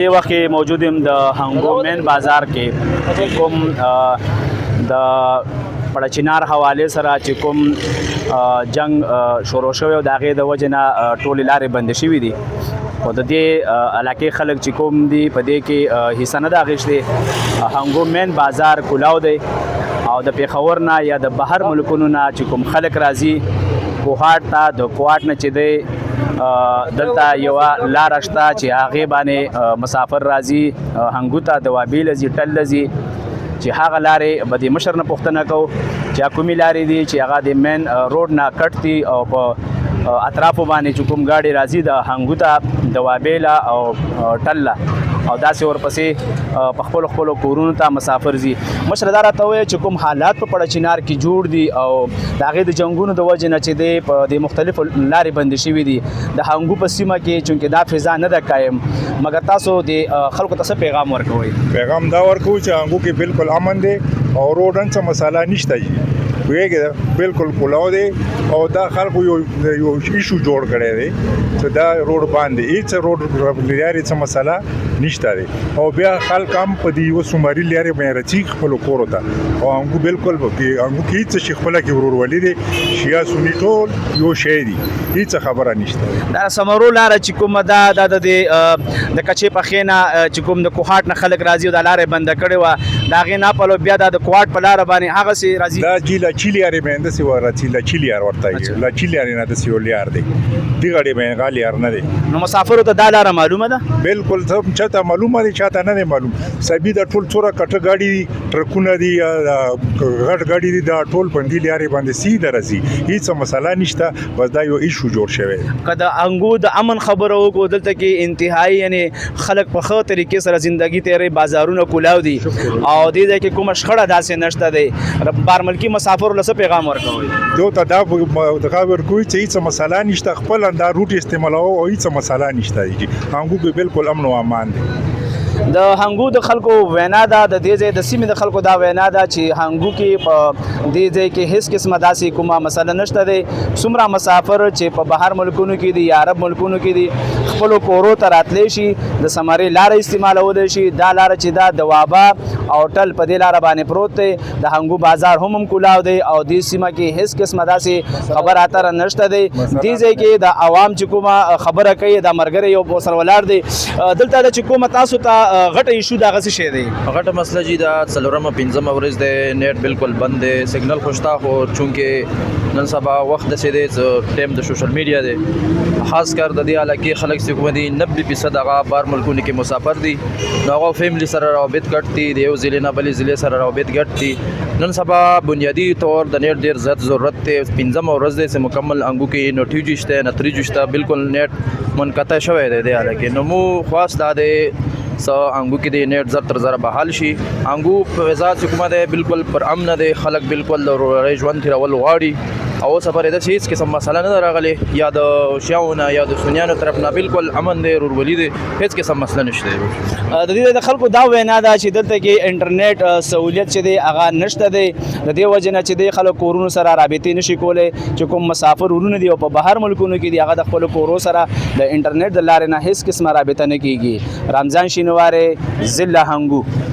دې وخت کې موجود یم د هنګو مین بازار کې چې کوم د پړچینار حواله سره چې کوم جنگ شروع شوی او د هغې د وجې نه ټولې لارې بندې شوي دي خو د دې علاقې خلک چې کوم دي په دې کې حصه نه ده اخیستې. هنګو مین بازار کولاو دی او د پېښور نه یا د بهر ملکونو نه چې کوم خلک راځي کوهاټ ته، د کوهاټ نه چې دی دلته یوه لاره شته چې هغې باندې مسافر راځي هنګو ته، دوابي له ځي، ټل له ځي، چې هغه لارې به د مشر نه پوښتنه کوو چې کومې لارې دي چې هغه د مین روډ نه کټ دي او په اطرافو باندې چې کوم ګاډي راځي د هنګو ته، دوابي له او ټل له او داسې ورپسې په خپلو کورونو ته مسافر ځي. مشر دا راته ووایه چې کوم حالات په پړچینار کې جوړ دي او د هغې د جنګونو د وجې نه چې دی په د مختلفو لارې بندې شوي دي د هنګو په سیمه کې، چونکې دا فضا نه ده قایم. مګر تاسو د خلکو ته څه پیغام ورکوئ؟ پیغام دا ورکوو چې هنګو کې بالکل امن دی او روډ څه مساله نشته جي، پوهېږې بالکل کولاو دی او دا خلکو یو ایشو جوړ کړی دی چې دا روډ باندې هېڅ روډ لارې څه مسله نشته دی او بیا خلک هم په دې یوه سومري لارې باندې راځي خپلو کورو ته او هنګو بالکل هنګو کې هېڅ شي خپله کې ورورولي دی، شیعه سني ټول یو شی دي، هېڅ خبره نشته. دا سمرو لاره چې کومه ده د کچې پخې نه چې کوم د کوهاټ نه خلک راځي او دا لاره یې بنده کړې وه، د هغې نه پلو بیا دا د کوهاټ په لاره باندې هغسې راځي. دا جي لاچي لارې باندې داسې ورځي، لاچي لار ورته وایي، لاچي لارې نه داسې یو لار دی، دې غاړې باندې هغه لار نه دی. نو مسافرو ته دا لاره معلومه ده؟ بالکل چاته معلومه دی، چاته نه دی معلوم. سبي دا ټول څومره کټه ګاډي دي، ټرکونه دي، غټ ګاډي دي، دا ټول په دې لارې باندې سیده راځي، هېڅ مسله نشته، بس دا یو ایشو جوړ شوی. که د هنګو د امن خبره وکړو، دلته کې انتهایی یعنې خلک په ښه طریقې سره زندګي تېروي، بازارونه کولاو دي او دې ځای کې کومه شخړه داسې نشته دی. بارملکي مسافرو له څه پیغام ورکوئ؟ دو ته دا دغه ورکوي چې هېڅ مسله نشته، خپل دا روټ استعمالوو او هېڅ مسله نشته دی. هنګو کې بالکل امن او امان دی. د هنګو د خلکو وینا ده، د دې ځای د سیمې د خلکو دا وینا ده چې هنګو کې په دې ځای کې هیڅ قسمه داسې کومه مسله نشته دی. څومره مسافر چې په بهر ملکونو کې دي یا عرب ملکونو کې دي خپلو کورو ته راتلی شي، د سمرې لاره استعمالولی شي. دا لاره چې دا د وابا او ټل په دې لاره باندې پروت دی. د هنګو بازار هم کولاو دی او دې سیمه کې هیڅ قسمه داسې خبر اتره نشته دی. دې ځای کې د عوام چې کومه خبره کوي د ملګری یو ورسره ولاړ دی. دلته چې کومه تاسو ته غټه ایشو دا غسی شی دی، غټه مسله جی دا څلورمه پنځمه ورځ دی، نیټ بالکل بند دی، سیګنل خو شته خو چونکې نن سبا وخت داسې دی ټایم د سوشل میډیا دی، خاص کر د دې علاقې خلک چې کوم دي 90% هغه بهر ملکونو کې مسافر دي، نو هغه فیملی سره روابط ګډ دي، د یو ضلع نه بلې ضلع سره روابط ګډ دي. نن سبا بنیادي طور د نیټ ډېر زیات ضرورت دی. پنځمه ورځ دی چې مکمل هنګو کې نه 2G شته نه 3G شته، بالکل نیټ منقطع شوی دی دې علاقې. نو مو خواست دا دی هنګو کې د نیټ زر تر زره بحال شي. هنګو په فضا چې کومه دی بالکل پر امن دی، خلک بالکل د ورورۍ ژوند تېرول غواړي او اوس پرې داسې هېڅ قسم مسله نه ده راغلې، یا د شیعو نه یا د سنیانو طرف نه بالکل امن دی، ورورولي دی، هېڅ قسم مسله نشته. د دې د خلکو دا وینا ده چې دلته کې انټرنیټ سہولیت چې دی هغه نشته دی، د دې وجې نه چې دی خلک کورونو سره رابطې نشي کولی. چې کوم مسافر ورونه دي او په بهر ملکونو کې دي هغه د خپلو کورو سره د انټرنیټ د لارې نه هېڅ قسمه رابطه نه کېږي. رمضان شینواری، ضلع هنګو.